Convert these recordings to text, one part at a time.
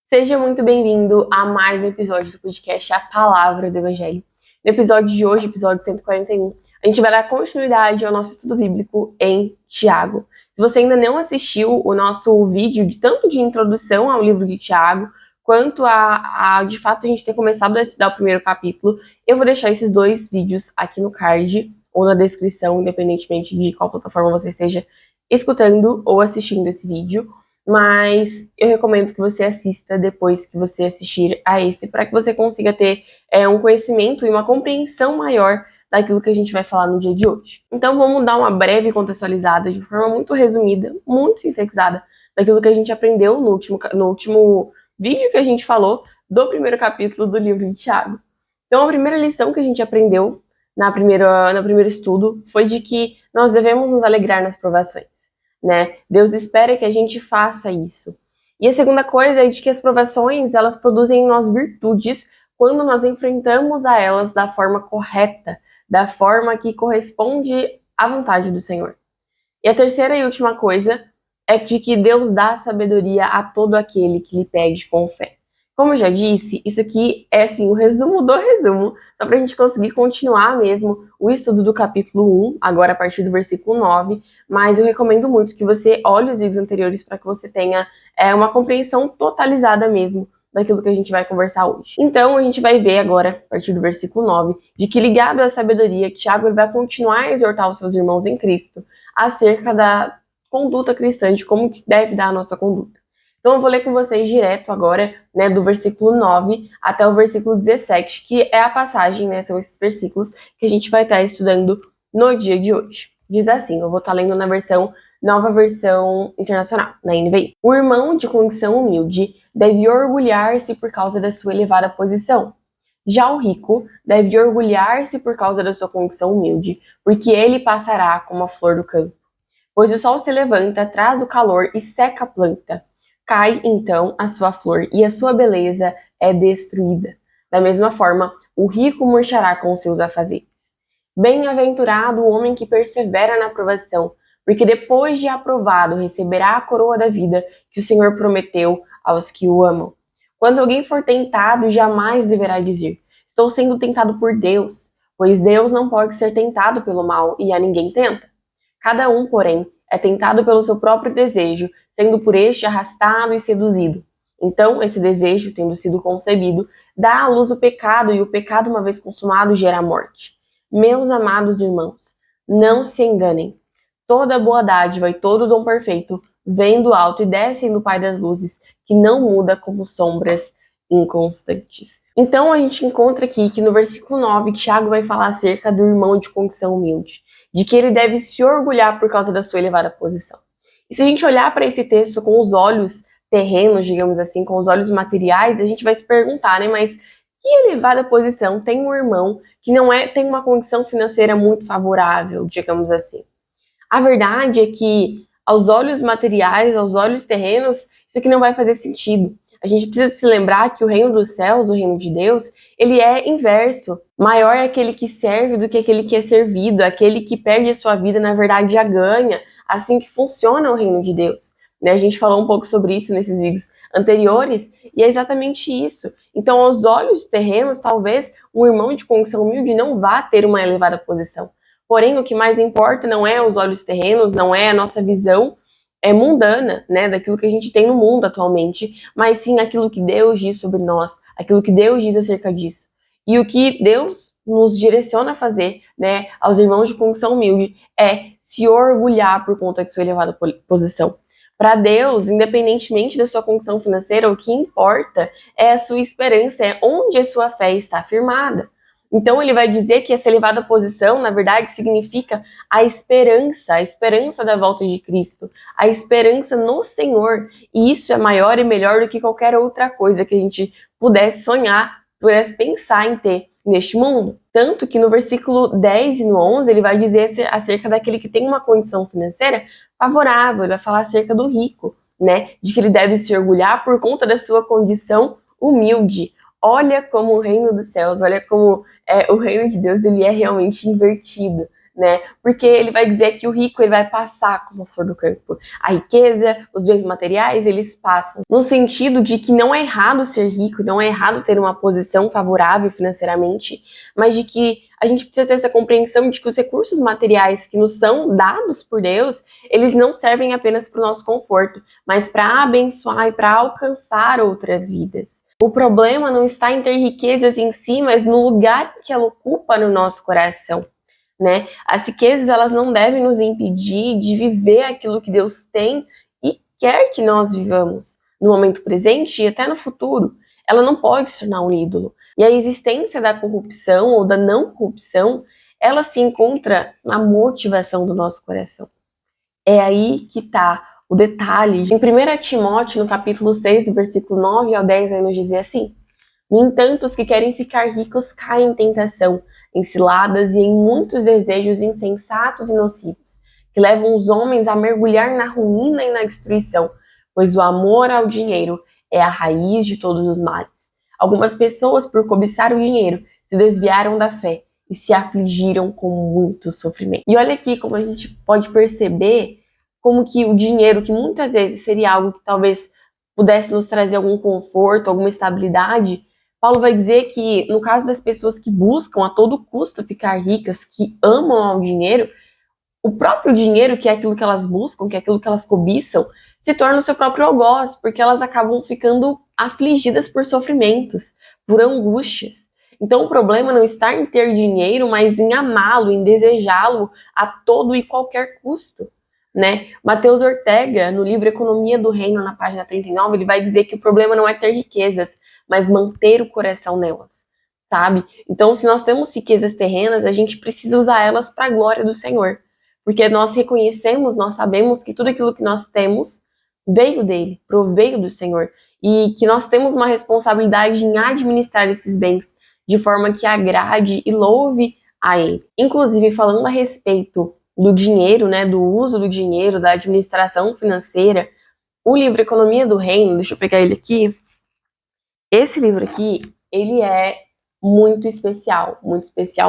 Seja muito bem-vindo a mais um episódio do podcast A Palavra do Evangelho. No episódio de hoje, episódio 141, a gente vai dar continuidade ao nosso estudo bíblico em Tiago. Se você ainda não assistiu o nosso vídeo tanto de introdução ao livro de Tiago, quanto de fato a gente ter começado a estudar o primeiro capítulo, eu vou deixar esses dois vídeos aqui no card ou na descrição, independentemente de qual plataforma você esteja escutando ou assistindo esse vídeo. Mas eu recomendo que você assista depois que você assistir a esse, para que você consiga ter um conhecimento e uma compreensão maior daquilo que a gente vai falar no dia de hoje. Então vamos dar uma breve contextualizada, de forma muito resumida, muito sintetizada, daquilo que a gente aprendeu no último vídeo que a gente falou do primeiro capítulo do livro de Tiago. Então a primeira lição que a gente aprendeu no primeiro estudo foi de que nós devemos nos alegrar nas provações. Né? Deus espera que a gente faça isso. E a segunda coisa é de que as provações, elas produzem em nós virtudes quando nós enfrentamos a elas da forma correta, da forma que corresponde à vontade do Senhor. E a terceira e última coisa é de que Deus dá sabedoria a todo aquele que lhe pede com fé. Como eu já disse, isso aqui é assim o resumo do resumo, só para a gente conseguir continuar mesmo o estudo do capítulo 1, agora a partir do versículo 9, mas eu recomendo muito que você olhe os vídeos anteriores para que você tenha uma compreensão totalizada mesmo daquilo que a gente vai conversar hoje. Então a gente vai ver agora, a partir do versículo 9, de que ligado à sabedoria, Tiago vai continuar a exortar os seus irmãos em Cristo acerca da conduta cristã, de como que deve dar a nossa conduta. Então eu vou ler com vocês direto agora, né, do versículo 9 até o versículo 17, que é a passagem, né, são esses versículos que a gente vai estar estudando no dia de hoje. Diz assim, eu vou estar lendo na nova versão internacional, na NVI. O irmão de condição humilde deve orgulhar-se por causa da sua elevada posição. Já o rico deve orgulhar-se por causa da sua condição humilde, porque ele passará como a flor do campo. Pois o sol se levanta, traz o calor e seca a planta. Cai, então, a sua flor e a sua beleza é destruída. Da mesma forma, o rico murchará com os seus afazeres. Bem-aventurado o homem que persevera na provação, porque depois de aprovado receberá a coroa da vida que o Senhor prometeu aos que o amam. Quando alguém for tentado, jamais deverá dizer: estou sendo tentado por Deus, pois Deus não pode ser tentado pelo mal e a ninguém tenta. Cada um, porém, é tentado pelo seu próprio desejo, sendo por este arrastado e seduzido. Então, esse desejo, tendo sido concebido, dá à luz o pecado, e o pecado, uma vez consumado, gera a morte. Meus amados irmãos, não se enganem. Toda boa dádiva e todo dom perfeito vem do alto e desce do Pai das luzes, que não muda como sombras inconstantes. Então, a gente encontra aqui que no versículo 9, Tiago vai falar acerca do irmão de condição humilde, de que ele deve se orgulhar por causa da sua elevada posição. E se a gente olhar para esse texto com os olhos terrenos, digamos assim, com os olhos materiais, a gente vai se perguntar, né, mas que elevada posição tem um irmão que não tem uma condição financeira muito favorável, digamos assim? A verdade é que, aos olhos materiais, aos olhos terrenos, isso aqui não vai fazer sentido. A gente precisa se lembrar que o reino dos céus, o reino de Deus, ele é inverso. Maior é aquele que serve do que aquele que é servido. Aquele que perde a sua vida, na verdade, já ganha. Assim que funciona o reino de Deus. Né? A gente falou um pouco sobre isso nesses vídeos anteriores, e é exatamente isso. Então, aos olhos terrenos, talvez um irmão de condição humilde não vá ter uma elevada posição. Porém, o que mais importa não é os olhos terrenos, não é a nossa visão mundana, né, daquilo que a gente tem no mundo atualmente, mas sim aquilo que Deus diz sobre nós, aquilo que Deus diz acerca disso. E o que Deus nos direciona a fazer, né, aos irmãos de condição humilde, é se orgulhar por conta de sua elevada posição. Para Deus, independentemente da sua condição financeira, o que importa é a sua esperança, é onde a sua fé está firmada. Então ele vai dizer que essa elevada posição, na verdade, significa a esperança da volta de Cristo, a esperança no Senhor. E isso é maior e melhor do que qualquer outra coisa que a gente pudesse sonhar, pudesse pensar em ter neste mundo. Tanto que no versículo 10 e no 11, ele vai dizer acerca daquele que tem uma condição financeira favorável, ele vai falar acerca do rico, né? De que ele deve se orgulhar por conta da sua condição humilde. Olha como o reino dos céus, olha como o reino de Deus ele é realmente invertido, né? Porque ele vai dizer que o rico ele vai passar como a flor do campo. A riqueza, os bens materiais, eles passam. No sentido de que não é errado ser rico, não é errado ter uma posição favorável financeiramente, mas de que a gente precisa ter essa compreensão de que os recursos materiais que nos são dados por Deus, eles não servem apenas para o nosso conforto, mas para abençoar e para alcançar outras vidas. O problema não está em ter riquezas em si, mas no lugar que ela ocupa no nosso coração, né? As riquezas, elas não devem nos impedir de viver aquilo que Deus tem e quer que nós vivamos no momento presente e até no futuro. Ela não pode se tornar um ídolo. E a existência da corrupção ou da não corrupção, ela se encontra na motivação do nosso coração. É aí que está o detalhe. Em 1 Timóteo, no capítulo 6, do versículo 9 ao 10, vai nos dizer assim: no entanto, os que querem ficar ricos caem em tentação, em ciladas e em muitos desejos insensatos e nocivos, que levam os homens a mergulhar na ruína e na destruição, pois o amor ao dinheiro é a raiz de todos os males. Algumas pessoas, por cobiçar o dinheiro, se desviaram da fé e se afligiram com muito sofrimento. E olha aqui como a gente pode perceber como que o dinheiro, que muitas vezes seria algo que talvez pudesse nos trazer algum conforto, alguma estabilidade, Paulo vai dizer que, no caso das pessoas que buscam a todo custo ficar ricas, que amam ao dinheiro, o próprio dinheiro, que é aquilo que elas buscam, que é aquilo que elas cobiçam, se torna o seu próprio algoz, porque elas acabam ficando afligidas por sofrimentos, por angústias. Então o problema não está em ter dinheiro, mas em amá-lo, em desejá-lo a todo e qualquer custo, né? Mateus Ortega, no livro Economia do Reino, na página 39, ele vai dizer que o problema não é ter riquezas, mas manter o coração nelas, sabe? Então, se nós temos riquezas terrenas, a gente precisa usar elas para a glória do Senhor, porque nós reconhecemos, nós sabemos que tudo aquilo que nós temos veio dele, proveio do Senhor, e que nós temos uma responsabilidade em administrar esses bens de forma que agrade e louve a ele. Inclusive, falando a respeito do dinheiro, né, do uso do dinheiro, da administração financeira, o livro Economia do Reino, deixa eu pegar ele aqui. Esse livro aqui, ele é muito especial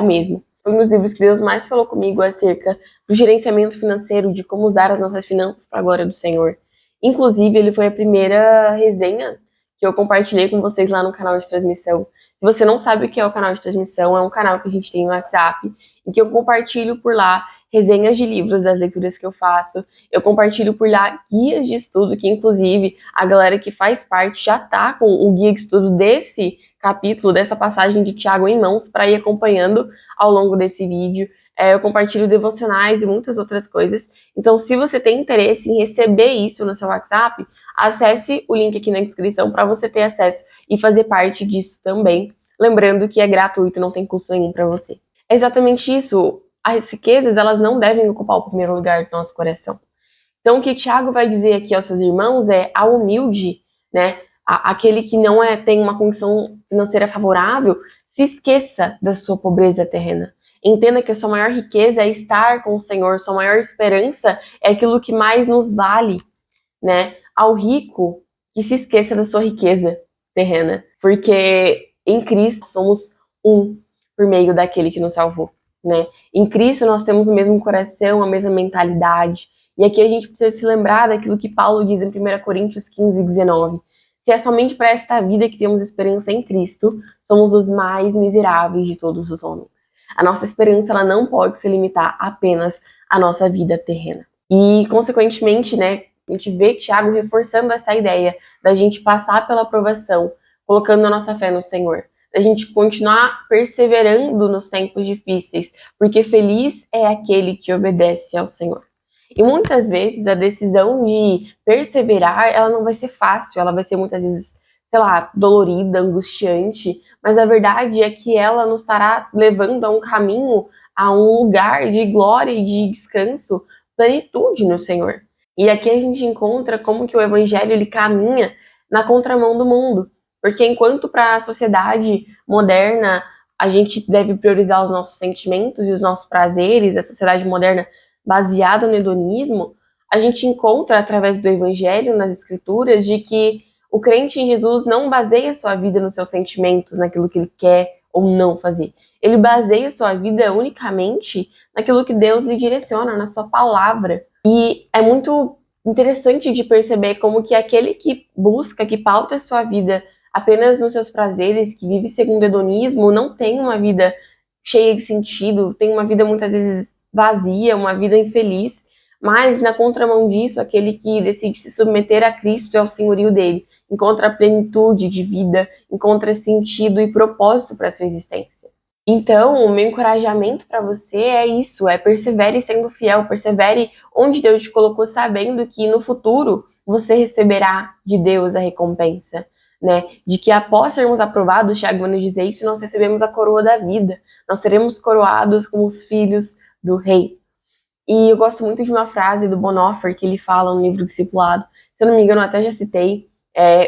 mesmo. Foi um dos livros que Deus mais falou comigo acerca do gerenciamento financeiro, de como usar as nossas finanças para a glória do Senhor. Inclusive, ele foi a primeira resenha que eu compartilhei com vocês lá no canal de transmissão. Se você não sabe o que é o canal de transmissão, é um canal que a gente tem no WhatsApp e que eu compartilho por lá resenhas de livros, das leituras que eu faço. Eu compartilho por lá guias de estudo, que inclusive a galera que faz parte já tá com o guia de estudo desse capítulo, dessa passagem de Tiago em mãos, para ir acompanhando ao longo desse vídeo. Eu compartilho devocionais e muitas outras coisas. Então, se você tem interesse em receber isso no seu WhatsApp, acesse o link aqui na descrição para você ter acesso e fazer parte disso também. Lembrando que é gratuito, não tem custo nenhum para você. É exatamente isso. As riquezas, elas não devem ocupar o primeiro lugar do nosso coração. Então, o que Tiago vai dizer aqui aos seus irmãos é: ao humilde, né, aquele que não tem uma condição financeira favorável, se esqueça da sua pobreza terrena. Entenda que a sua maior riqueza é estar com o Senhor, sua maior esperança é aquilo que mais nos vale, né? Ao rico, que se esqueça da sua riqueza terrena, porque em Cristo somos um por meio daquele que nos salvou, né? Em Cristo nós temos o mesmo coração, a mesma mentalidade. E aqui a gente precisa se lembrar daquilo que Paulo diz em 1 Coríntios 15, 19. Se é somente para esta vida que temos esperança em Cristo, somos os mais miseráveis de todos os homens. A nossa esperança, ela não pode se limitar apenas à nossa vida terrena. E, consequentemente, né, a gente vê Tiago reforçando essa ideia da gente passar pela aprovação, colocando a nossa fé no Senhor, da gente continuar perseverando nos tempos difíceis, porque feliz é aquele que obedece ao Senhor. E muitas vezes a decisão de perseverar, ela não vai ser fácil, ela vai ser muitas vezes, sei lá, dolorida, angustiante, mas a verdade é que ela nos estará levando a um caminho, a um lugar de glória e de descanso, plenitude no Senhor. E aqui a gente encontra como que o evangelho ele caminha na contramão do mundo, porque enquanto para a sociedade moderna a gente deve priorizar os nossos sentimentos e os nossos prazeres, a sociedade moderna baseada no hedonismo, a gente encontra através do evangelho, nas escrituras, de que o crente em Jesus não baseia sua vida nos seus sentimentos, naquilo que ele quer ou não fazer. Ele baseia sua vida unicamente naquilo que Deus lhe direciona, na sua palavra. E é muito interessante de perceber como que aquele que busca, que pauta a sua vida apenas nos seus prazeres, que vive segundo o hedonismo, não tem uma vida cheia de sentido, tem uma vida muitas vezes vazia, uma vida infeliz, mas na contramão disso, aquele que decide se submeter a Cristo e ao senhorio dele, encontra plenitude de vida, encontra sentido e propósito para a sua existência. Então, o meu encorajamento para você é isso, é persevere sendo fiel, persevere onde Deus te colocou, sabendo que no futuro você receberá de Deus a recompensa, né? De que após sermos aprovados, Tiago vai nos dizer isso, nós recebemos a coroa da vida, nós seremos coroados como os filhos do rei. E eu gosto muito de uma frase do Bonhoeffer que ele fala no livro Discipulado, se eu não me engano, eu até já citei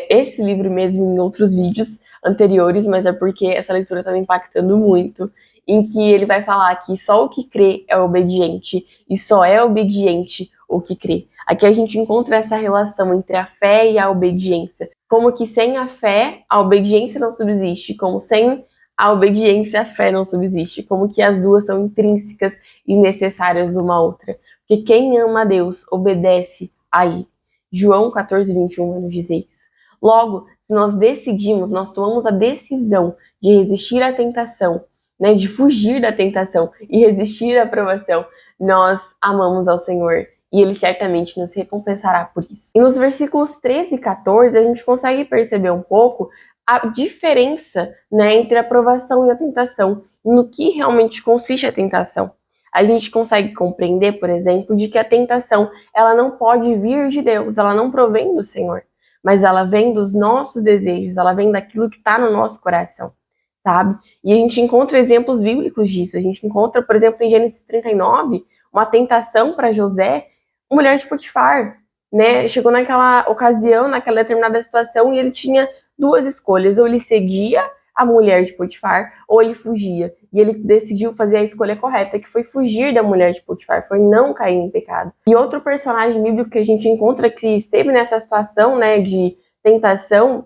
esse livro mesmo em outros vídeos anteriores, mas é porque essa leitura está me impactando muito, em que ele vai falar que só o que crê é obediente, e só é obediente o que crê. Aqui a gente encontra essa relação entre a fé e a obediência, como que sem a fé, a obediência não subsiste, como sem a obediência, a fé não subsiste, como que as duas são intrínsecas e necessárias uma à outra. Porque quem ama a Deus obedece a Ele. João 14:21 vai nos dizer isso. Logo, se nós decidimos, nós tomamos a decisão de resistir à tentação, né, de fugir da tentação e resistir à provação, nós amamos ao Senhor e Ele certamente nos recompensará por isso. E nos versículos 13 e 14, a gente consegue perceber um pouco a diferença, né, entre a provação e a tentação, no que realmente consiste a tentação. A gente consegue compreender, por exemplo, de que a tentação ela não pode vir de Deus, ela não provém do Senhor, mas ela vem dos nossos desejos, ela vem daquilo que está no nosso coração, sabe? E a gente encontra exemplos bíblicos disso. A gente encontra, por exemplo, em Gênesis 39, uma tentação para José, mulher de Potifar, né? Chegou naquela ocasião, naquela determinada situação, e ele tinha duas escolhas: ou ele seguia a mulher de Potifar, ou ele fugia. E ele decidiu fazer a escolha correta, que foi fugir da mulher de Potifar, foi não cair em pecado. E outro personagem bíblico que a gente encontra que esteve nessa situação, né, de tentação,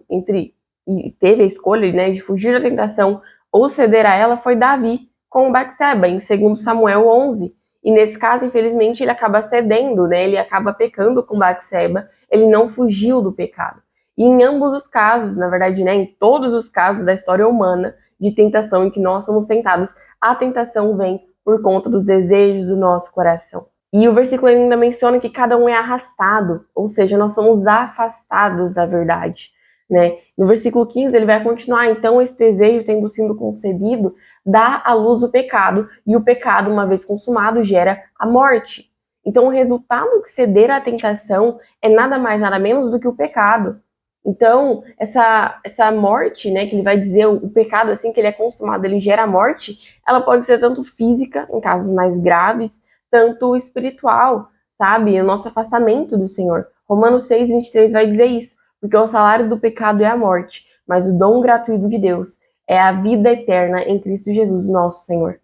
e teve a escolha, né, de fugir da tentação ou ceder a ela, foi Davi com Batseba, em 2 Samuel 11. E nesse caso, infelizmente, ele acaba cedendo, né, ele acaba pecando com Batseba, ele não fugiu do pecado. E em ambos os casos, na verdade, né, em todos os casos da história humana de tentação em que nós somos tentados, a tentação vem por conta dos desejos do nosso coração. E o versículo ainda menciona que cada um é arrastado, ou seja, nós somos afastados da verdade, né? No versículo 15 ele vai continuar: então esse desejo, tendo sido concebido, dá à luz o pecado, e o pecado, uma vez consumado, gera a morte. Então o resultado de ceder à tentação é nada mais, nada menos do que o pecado. Então, essa morte, né, que ele vai dizer, o pecado, assim que ele é consumado, ele gera a morte, ela pode ser tanto física, em casos mais graves, tanto espiritual, sabe? O nosso afastamento do Senhor. Romanos 6:23 vai dizer isso, porque o salário do pecado é a morte, mas o dom gratuito de Deus é a vida eterna em Cristo Jesus, nosso Senhor.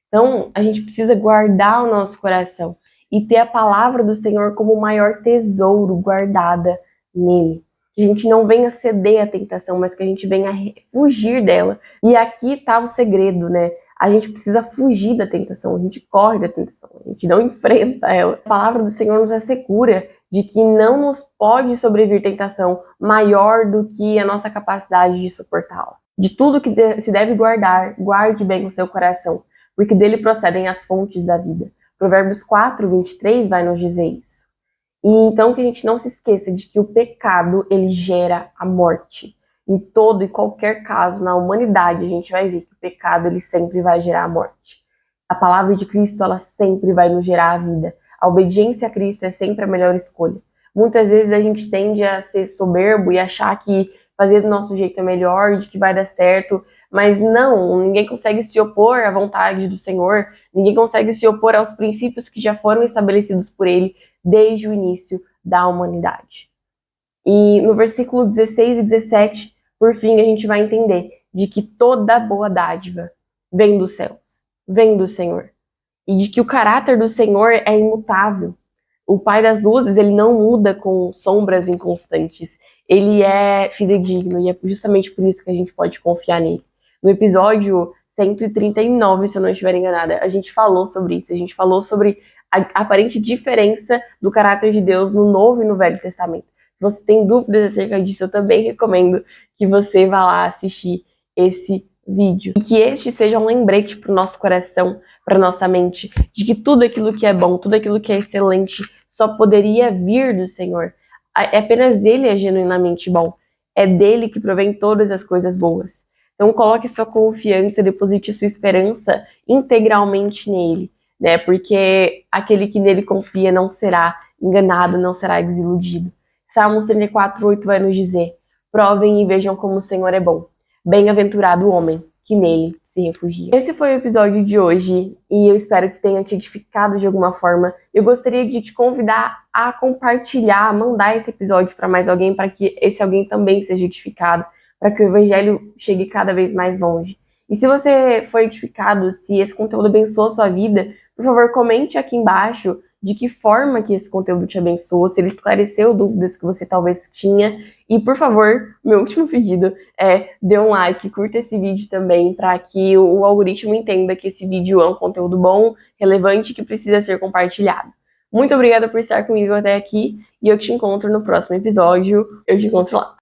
Então, a gente precisa guardar o nosso coração e ter a palavra do Senhor como o maior tesouro guardada nele. Que a gente não venha ceder à tentação, mas que a gente venha fugir dela. E aqui está o segredo, né? A gente precisa fugir da tentação, a gente corre da tentação, a gente não enfrenta ela. A palavra do Senhor nos assegura de que não nos pode sobrevir tentação maior do que a nossa capacidade de suportá-la. De tudo que se deve guardar, guarde bem o seu coração, porque dele procedem as fontes da vida. Provérbios 4:23 vai nos dizer isso. E então que a gente não se esqueça de que o pecado, ele gera a morte. Em todo e qualquer caso na humanidade, a gente vai ver que o pecado, ele sempre vai gerar a morte. A palavra de Cristo, ela sempre vai nos gerar a vida. A obediência a Cristo é sempre a melhor escolha. Muitas vezes a gente tende a ser soberbo e achar que fazer do nosso jeito é melhor, de que vai dar certo, mas não, ninguém consegue se opor à vontade do Senhor, ninguém consegue se opor aos princípios que já foram estabelecidos por Ele desde o início da humanidade. E no versículo 16 e 17, por fim, a gente vai entender de que toda boa dádiva vem dos céus, vem do Senhor, e de que o caráter do Senhor é imutável. O Pai das luzes, ele não muda com sombras inconstantes, ele é fidedigno, e é justamente por isso que a gente pode confiar nele. No episódio 139, se eu não estiver enganada, a gente falou sobre isso, a gente falou sobre a aparente diferença do caráter de Deus no Novo e no Velho Testamento. Se você tem dúvidas acerca disso, eu também recomendo que você vá lá assistir esse vídeo. E que este seja um lembrete para o nosso coração, para nossa mente, de que tudo aquilo que é bom, tudo aquilo que é excelente, só poderia vir do Senhor. Apenas Ele é genuinamente bom. É dele que provém todas as coisas boas. Então coloque sua confiança, deposite sua esperança integralmente nele, né? Porque aquele que nele confia não será enganado, não será desiludido. Salmos 34:8 vai nos dizer: provem e vejam como o Senhor é bom. Bem-aventurado o homem que nele se refugia. Esse foi o episódio de hoje e eu espero que tenha te edificado de alguma forma. Eu gostaria de te convidar a compartilhar, a mandar esse episódio para mais alguém, para que esse alguém também seja edificado, para que o evangelho chegue cada vez mais longe. E se você foi edificado, se esse conteúdo abençoou a sua vida, por favor, comente aqui embaixo de que forma que esse conteúdo te abençoou, se ele esclareceu dúvidas que você talvez tinha. E, por favor, meu último pedido é dê um like, curta esse vídeo também, para que o algoritmo entenda que esse vídeo é um conteúdo bom, relevante, que precisa ser compartilhado. Muito obrigada por estar comigo até aqui e eu te encontro no próximo episódio. Eu te encontro lá.